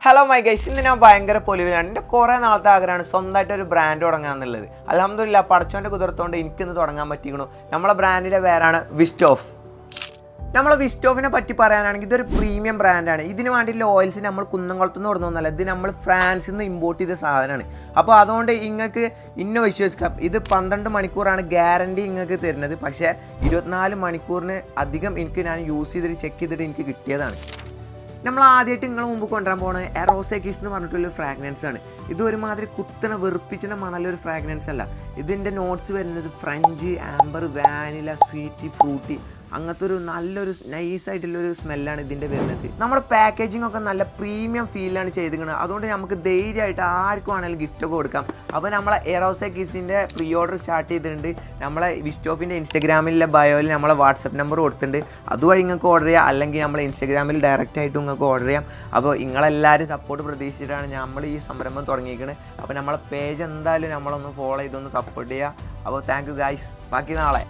Hello my guys, ഇന്ന് ഞാൻ ഭയങ്കര പൊലിവിലാണ്. എൻ്റെ കുറേ നാളത്തെ ആഗ്രഹമാണ് സ്വന്തമായിട്ട് ഒരു ബ്രാൻഡ് തുടങ്ങാന്നുള്ളത്. അൽഹംദുലില്ലാ പടച്ചോൻ്റെ കുതിർത്തോണ്ട് എനിക്കിന്ന് തുടങ്ങാൻ പറ്റിക്കണു. നമ്മളെ ബ്രാൻഡിൻ്റെ പേരാണ് വിസ്റ്റോഫ്. നമ്മളെ വിസ്റ്റോഫിനെ പറ്റി പറയാനാണെങ്കിൽ ഇതൊരു പ്രീമിയം ബ്രാൻഡാണ്. ഇതിന് വേണ്ടിയിട്ടുള്ള ഓയിൽസ് നമ്മൾ കുന്നംകുളത്തുനിന്ന് കൊടുക്കുന്നതല്ല, ഇത് നമ്മൾ ഫ്രാൻസിൽ നിന്ന് ഇമ്പോർട്ട് ചെയ്ത സാധനമാണ്. അപ്പോൾ അതുകൊണ്ട് നിങ്ങൾക്ക് വിശ്വസിക്കാം, ഇത് 12 മണിക്കൂറാണ് ഗ്യാരണ്ടി നിങ്ങൾക്ക് തരുന്നത്. പക്ഷേ 24 മണിക്കൂറിന് അധികം ഞാൻ യൂസ് ചെയ്തിട്ട് ചെക്ക് ചെയ്തിട്ട് എനിക്ക് കിട്ടിയതാണ്. നമ്മൾ ആദ്യമായിട്ട് നിങ്ങളെ മുമ്പ് കൊണ്ടുവരാൻ പോകുന്നത് എറോസെക്കിസ് എന്ന് പറഞ്ഞിട്ടുള്ളൊരു ഫ്രാഗ്രൻസ് ആണ്. ഇത് ഒരുമാതിരി കുത്തണ വെറുപ്പിച്ചണ മണലൊരു ഫ്രാഗ്രൻസ് അല്ല. ഇതിൻ്റെ നോട്ട്സ് വരുന്നത് French, amber, vanilla, sweet, fruity, അങ്ങനത്തെ ഒരു നല്ലൊരു നൈസായിട്ടുള്ളൊരു സ്മെല്ലാണ് ഇതിൻ്റെ വരുന്നത്. നമ്മുടെ പാക്കേജിംഗ് ഒക്കെ നല്ല പ്രീമിയം ഫീലാണ് ചെയ്തിരിക്കുന്നത്. അതുകൊണ്ട് നമുക്ക് ധൈര്യമായിട്ട് ആർക്കും ആണെങ്കിലും ഗിഫ്റ്റൊക്കെ കൊടുക്കാം. അപ്പോൾ നമ്മളെ എറോസെക്കിസിൻ്റെ പ്രീ ഓർഡർ സ്റ്റാർട്ട് ചെയ്തിട്ടുണ്ട്. നമ്മളെ വിസ്റ്റോഫിൻ്റെ ഇൻസ്റ്റഗ്രാമിലെ ബയോയിൽ നമ്മളെ വാട്സപ്പ് നമ്പർ കൊടുത്തിട്ടുണ്ട്. അതുവഴി നിങ്ങൾക്ക് ഓർഡർ ചെയ്യാം, അല്ലെങ്കിൽ നമ്മളെ ഇൻസ്റ്റഗ്രാമിൽ ഡയറക്റ്റ് ആയിട്ട് നിങ്ങൾക്ക് ഓർഡർ ചെയ്യാം. അപ്പോൾ നിങ്ങളെല്ലാവരും സപ്പോർട്ട് പ്രതീക്ഷിച്ചിട്ടാണ് നമ്മൾ ഈ സംരംഭം തുടങ്ങിയിരിക്കുന്നത്. അപ്പോൾ നമ്മളെ പേജ് എന്തായാലും നമ്മളൊന്ന് ഫോളോ ചെയ്തൊന്ന് സപ്പോർട്ട് ചെയ്യുക. അപ്പോൾ താങ്ക് യു ഗൈസ്. ബാക്കി നാളെ.